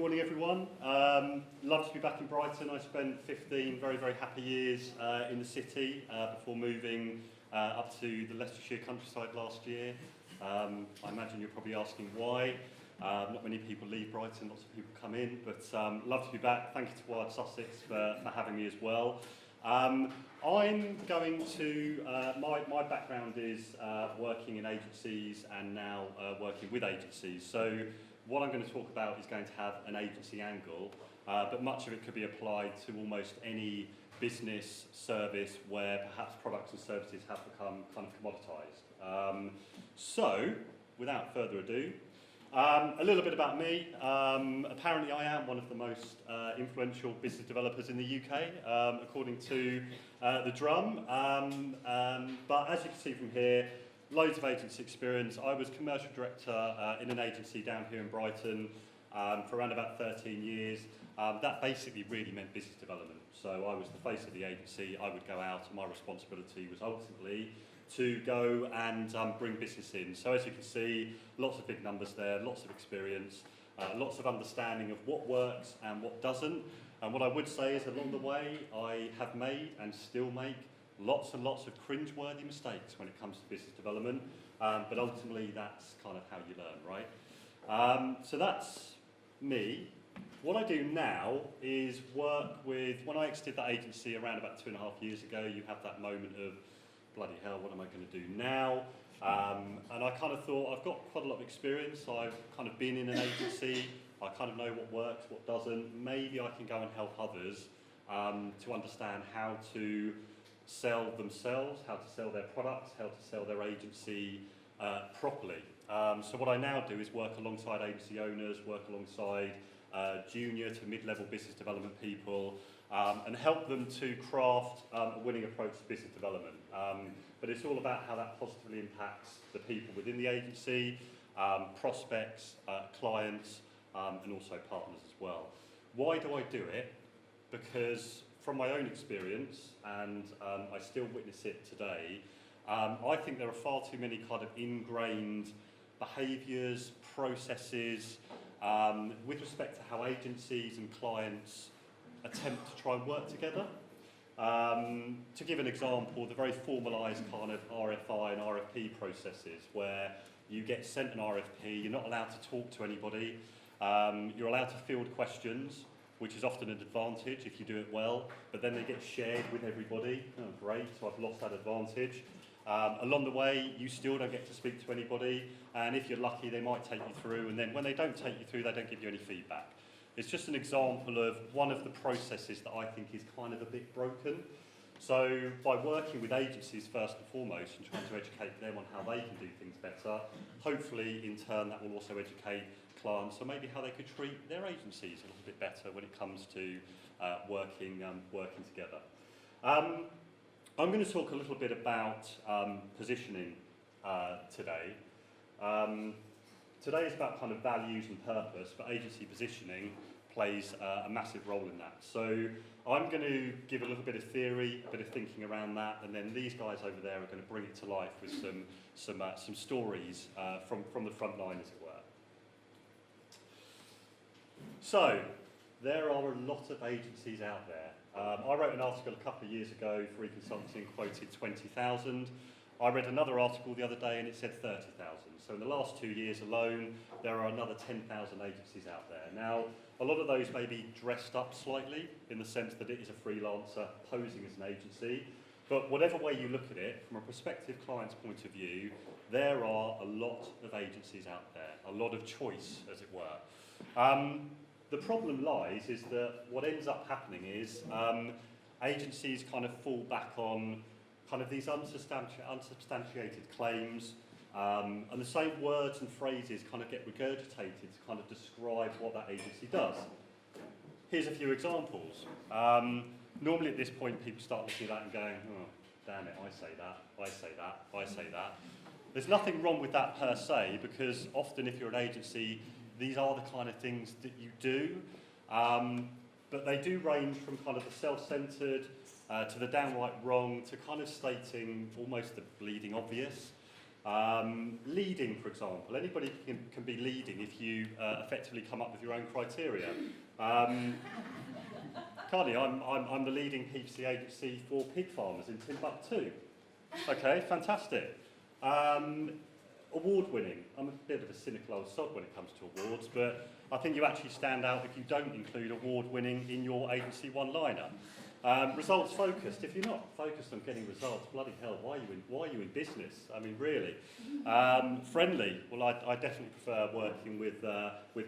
morning everyone. Love to be back in Brighton. I spent 15 very, very happy years in the city before moving up to the Leicestershire countryside last year. I imagine you're probably asking why. Not many people leave Brighton, lots of people come in, but love to be back. Thank you to Wired Sussex for having me as well. I'm going to, my background is working in agencies and now working with agencies. So what I'm going to talk about is going to have an agency angle, but much of it could be applied to almost any business service where perhaps products and services have become kind of commoditised. So, without further ado, a little bit about me. Apparently I am one of the most influential business developers in the UK, according to the Drum. But as you can see from here, loads of agency experience. I was commercial director in an agency down here in Brighton for around about 13 years. That basically really meant business development. So I was the face of the agency. I would go out and my responsibility was ultimately to go and bring business in. So as you can see, lots of big numbers there, lots of experience, lots of understanding of what works and what doesn't. And what I would say is along the way, I have made and still make lots and lots of cringe-worthy mistakes when it comes to business development, but ultimately that's kind of how you learn, right? So that's me. What I do now is work with, when I exited that agency around about 2.5 years ago, you have that moment of, bloody hell, what am I going to do now? And I kind of thought, I've got quite a lot of experience, I've kind of been in an agency, I kind of know what works, what doesn't. Maybe I can go and help others to understand how to sell themselves, how to sell their products, how to sell their agency properly. So what I now do is work alongside agency owners, work alongside junior to mid-level business development people, and help them to craft a winning approach to business development. But it's all about how that positively impacts the people within the agency, prospects, clients, and also partners as well. Why do I do it? Because from my own experience, and I still witness it today, I think there are far too many kind of ingrained behaviours, processes, with respect to how agencies and clients attempt to try and work together. To give an example, the very formalised kind of RFI and RFP processes where you get sent an RFP, you're not allowed to talk to anybody, you're allowed to field questions, which is often an advantage if you do it well, but then they get shared with everybody. Oh, great, so I've lost that advantage. Along the way, you still don't get to speak to anybody, and if you're lucky, they might take you through, and then when they don't take you through, they don't give you any feedback. It's just an example of one of the processes that I think is kind of a bit broken. So by working with agencies first and foremost and trying to educate them on how they can do things better, hopefully in turn that will also educate clients on maybe how they could treat their agencies a little bit better when it comes to working together. I'm going to talk a little bit about positioning today. Today is about kind of values and purpose, but agency positioning plays a massive role in that. So I'm going to give a little bit of theory, a bit of thinking around that, and then these guys over there are going to bring it to life with some stories from the front line, as it were. So there are a lot of agencies out there. I wrote an article a couple of years ago for eConsulting, quoted 20,000. I read another article the other day and it said 30,000. So in the last 2 years alone, there are another 10,000 agencies out there. Now, a lot of those may be dressed up slightly in the sense that it is a freelancer posing as an agency. But whatever way you look at it, from a prospective client's point of view, there are a lot of agencies out there, a lot of choice, as it were. The problem lies is that what ends up happening is agencies kind of fall back on kind of these unsubstantiated claims, and the same words and phrases kind of get regurgitated to kind of describe what that agency does. Here's a few examples. Normally at this point people start looking at that and going, oh, damn it, I say that, I say that, I say that. There's nothing wrong with that per se, because often if you're an agency, these are the kind of things that you do, but they do range from kind of the self-centred to the downright wrong to kind of stating almost the bleeding obvious. Leading, for example. Anybody can be leading if you effectively come up with your own criteria. Carly, I'm the leading PPC agency for pig farmers in Timbuktu. Okay, fantastic. Award-winning. I'm a bit of a cynical old sod when it comes to awards, but I think you actually stand out if you don't include award-winning in your agency one-liner. Results focused. If you're not focused on getting results, bloody hell, why are you in business? I mean, really. Friendly. Well, I definitely prefer working with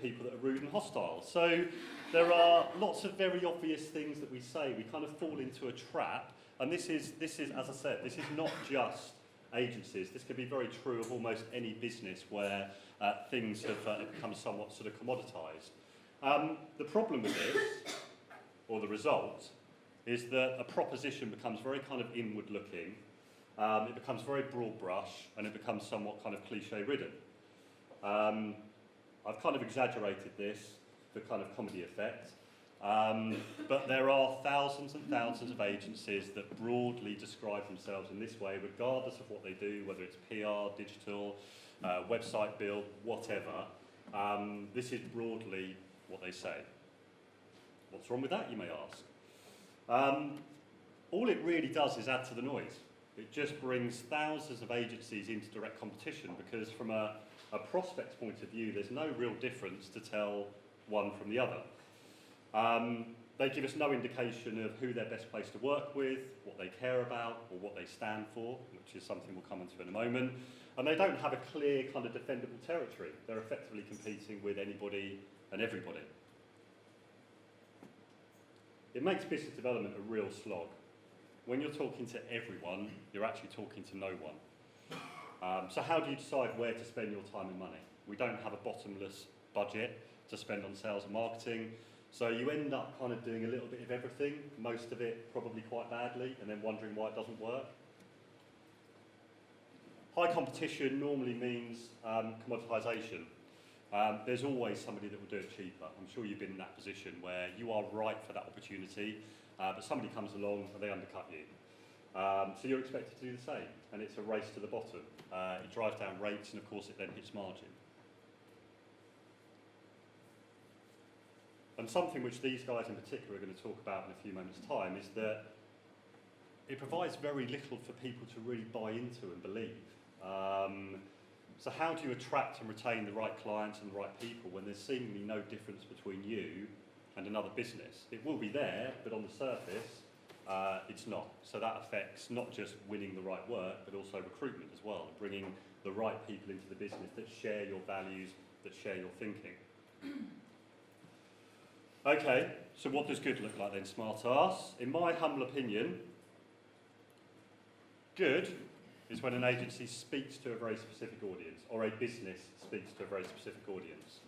people that are rude and hostile. So there are lots of very obvious things that we say. We kind of fall into a trap, and this is, as I said, this is not just agencies. This can be very true of almost any business where things have become somewhat sort of commoditised. The problem with this, or the result, is that a proposition becomes very kind of inward looking, it becomes very broad brush, and it becomes somewhat kind of cliche ridden. I've kind of exaggerated this for kind of comedy effect, but there are thousands and thousands of agencies that broadly describe themselves in this way, regardless of what they do, whether it's PR, digital, website build, whatever. This is broadly what they say. What's wrong with that, you may ask? All it really does is add to the noise. It just brings thousands of agencies into direct competition because from a prospect's point of view, there's no real difference to tell one from the other. They give us no indication of who they're best placed to work with, what they care about, or what they stand for, which is something we'll come into in a moment. And they don't have a clear kind of defendable territory. They're effectively competing with anybody and everybody. It makes business development a real slog. When you're talking to everyone, you're actually talking to no one. So how do you decide where to spend your time and money? We don't have a bottomless budget to spend on sales and marketing, so you end up kind of doing a little bit of everything, most of it probably quite badly, and then wondering why it doesn't work. High competition normally means commoditisation. There's always somebody that will do it cheaper. I'm sure you've been in that position where you are right for that opportunity, but somebody comes along and they undercut you. So you're expected to do the same, and it's a race to the bottom. It drives down rates, and of course it then hits margin. And something which these guys in particular are going to talk about in a few moments' time is that it provides very little for people to really buy into and believe. So how do you attract and retain the right clients and the right people when there's seemingly no difference between you and another business? It will be there, but on the surface, it's not. So that affects not just winning the right work, but also recruitment as well, and bringing the right people into the business that share your values, that share your thinking. Okay, so what does good look like then, smart ass? In my humble opinion, good is when an agency speaks to a very specific audience, or a business speaks to a very specific audience.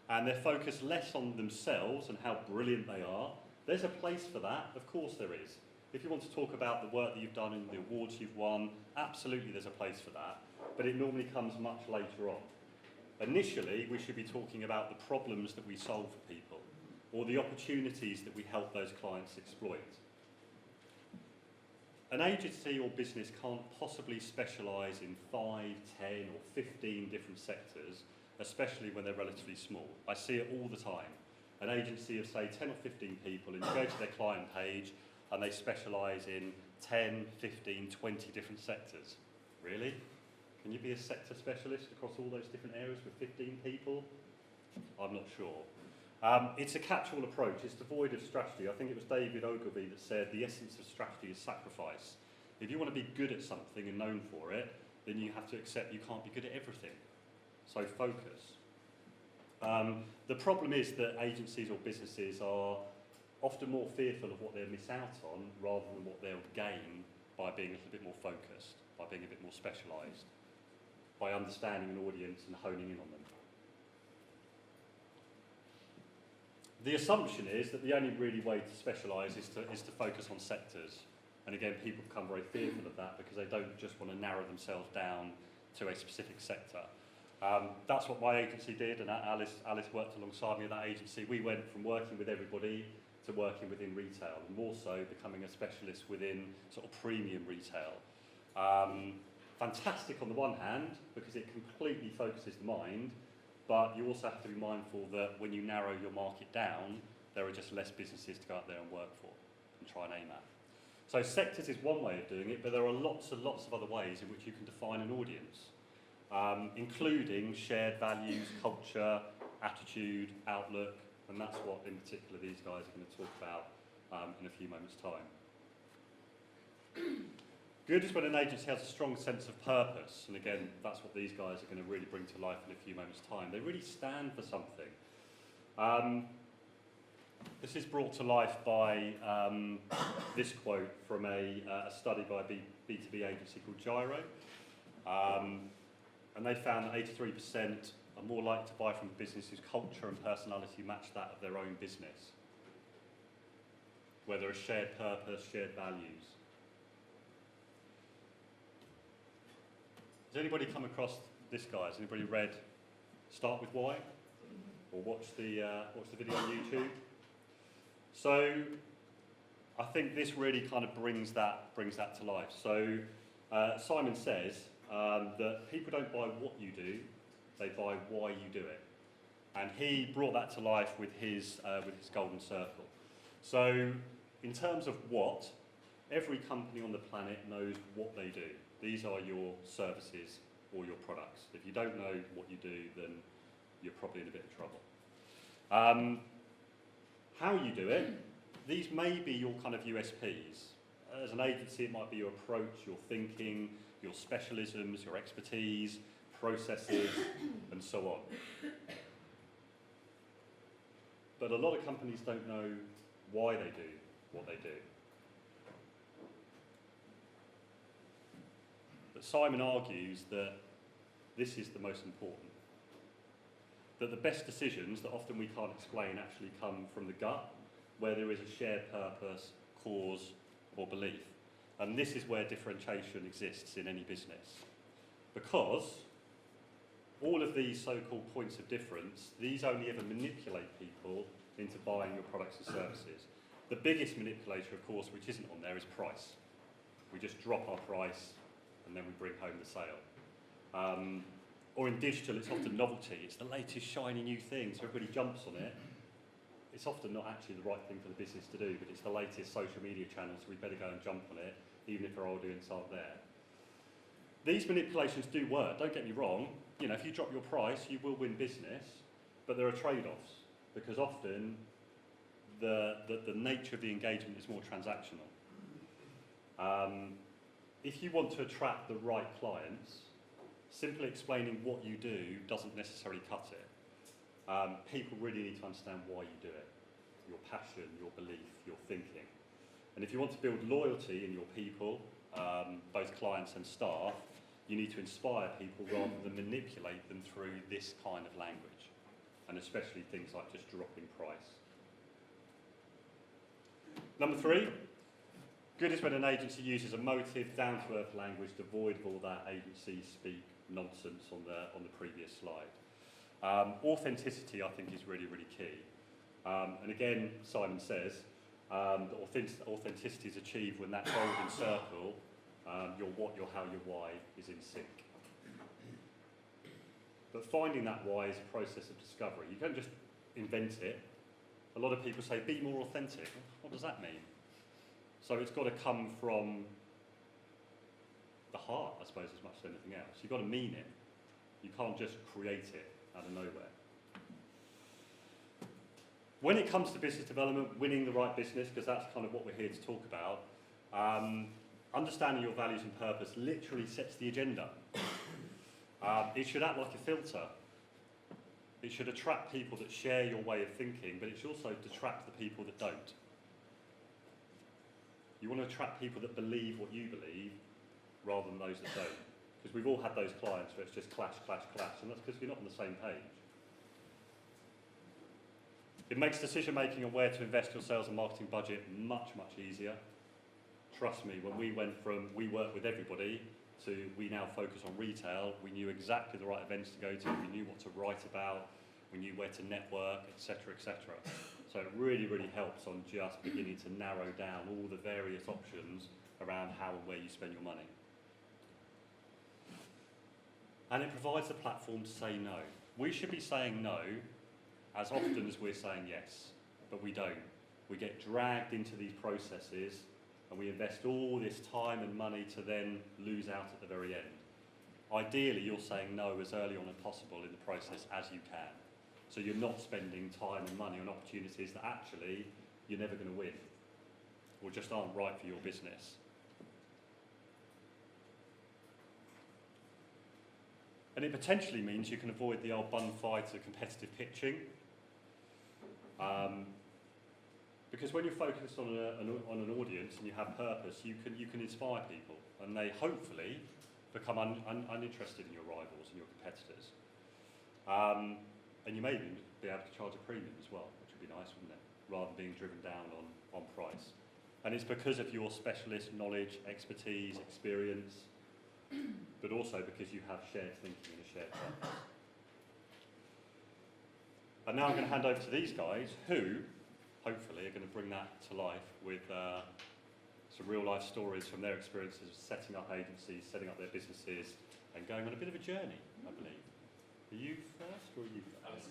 And they're focused less on themselves and how brilliant they are. There's a place for that, of course there is. If you want to talk about the work that you've done and the awards you've won, absolutely there's a place for that. But it normally comes much later on. Initially, we should be talking about the problems that we solve for people, or the opportunities that we help those clients exploit. An agency or business can't possibly specialise in 5, 10 or 15 different sectors, especially when they're relatively small. I see it all the time. An agency of say 10 or 15 people, and you go to their client page and they specialise in 10, 15, 20 different sectors. Really? Can you be a sector specialist across all those different areas with 15 people? I'm not sure. It's a catch-all approach. It's devoid of strategy. I think it was David Ogilvy that said the essence of strategy is sacrifice. If you want to be good at something and known for it, then you have to accept you can't be good at everything. So focus. The problem is that agencies or businesses are often more fearful of what they'll miss out on rather than what they'll gain by being a little bit more focused, by being a bit more specialised, by understanding an audience and honing in on them. The assumption is that the only really way to specialise is to focus on sectors. And again, people become very fearful of that because they don't just want to narrow themselves down to a specific sector. That's what my agency did, and Alice worked alongside me at that agency. We went from working with everybody to working within retail, and more so becoming a specialist within sort of premium retail. fantastic on the one hand, because it completely focuses the mind, but you also have to be mindful that when you narrow your market down, there are just less businesses to go out there and work for and try and aim at. So sectors is one way of doing it, but there are lots and lots of other ways in which you can define an audience, including shared values, culture, attitude, outlook, and that's what in particular these guys are going to talk about in a few moments' time. Good is when an agency has a strong sense of purpose, and again, that's what these guys are going to really bring to life in a few moments' time. They really stand for something. This is brought to life by this quote from a study by a B2B agency called Gyro. And they found that 83% are more likely to buy from a business whose culture and personality match that of their own business, where there is shared purpose, shared values. Has anybody come across this guy? Has anybody read Start With Why? Or watched the video on YouTube? So I think this really kind of brings that to life. So Simon says that people don't buy what you do, they buy why you do it. And he brought that to life with his golden circle. So in terms of what, every company on the planet knows what they do. These are your services or your products. If you don't know what you do, then you're probably in a bit of trouble. How you do it, these may be your kind of USPs. As an agency, it might be your approach, your thinking, your specialisms, your expertise, processes, and so on. But a lot of companies don't know why they do what they do. But Simon argues that this is the most important. That the best decisions that often we can't explain actually come from the gut, where there is a shared purpose, cause, or belief. And this is where differentiation exists in any business. Because all of these so-called points of difference, these only ever manipulate people into buying your products and services. The biggest manipulator, of course, which isn't on there, is price. We just drop our price and then we bring home the sale. Or in digital, it's often novelty. It's the latest shiny new thing, so everybody jumps on it. It's often not actually the right thing for the business to do, but it's the latest social media channel, so we better go and jump on it, even if our old audience aren't there. These manipulations do work, don't get me wrong. You know, if you drop your price, you will win business, but there are trade-offs, because often the nature of the engagement is more transactional. If you want to attract the right clients, simply explaining what you do doesn't necessarily cut it. People really need to understand why you do it, your passion, your belief, your thinking. And if you want to build loyalty in your people, both clients and staff, you need to inspire people rather than manipulate them through this kind of language, and especially things like just dropping price. Number 3, good is when an agency uses a motive, down-to-earth language devoid of all that agency speak nonsense on the previous slide. Authenticity, I think, is really, really key. And again, Simon says that authenticity is achieved when that golden circle, your what, your how, your why, is in sync. But finding that why is a process of discovery. You don't just invent it. A lot of people say, be more authentic. What does that mean? So it's got to come from the heart, I suppose, as much as anything else. You've got to mean it. You can't just create it out of nowhere. When it comes to business development, winning the right business, because that's kind of what we're here to talk about, understanding your values and purpose literally sets the agenda. It should act like a filter. It should attract people that share your way of thinking, but it should also detract the people that don't. You want to attract people that believe what you believe rather than those that don't. Because we've all had those clients where it's just clash, clash, clash, and that's because we're not on the same page. It makes decision-making on where to invest your sales and marketing budget much, much easier. Trust me, when we went from we work with everybody to we now focus on retail, we knew exactly the right events to go to, we knew what to write about, we knew where to network, etc., etc. So it really, really helps on just beginning to narrow down all the various options around how and where you spend your money. And it provides a platform to say no. We should be saying no as often as we're saying yes, but we don't. We get dragged into these processes and we invest all this time and money to then lose out at the very end. Ideally, you're saying no as early on as possible in the process as you can. So you're not spending time and money on opportunities that actually you're never going to win or just aren't right for your business. And it potentially means you can avoid the old bun fights of competitive pitching. Because when you're focused on an audience and you have purpose, you can inspire people, and they hopefully become uninterested in your rivals and your competitors. And you may even be able to charge a premium as well, which would be nice, wouldn't it? Rather than being driven down on price. And it's because of your specialist knowledge, expertise, experience, but also because you have shared thinking and a shared purpose. And now I'm going to hand over to these guys who, hopefully, are going to bring that to life with some real life stories from their experiences of setting up agencies, setting up their businesses, and going on a bit of a journey, I believe. Are you first or are you first?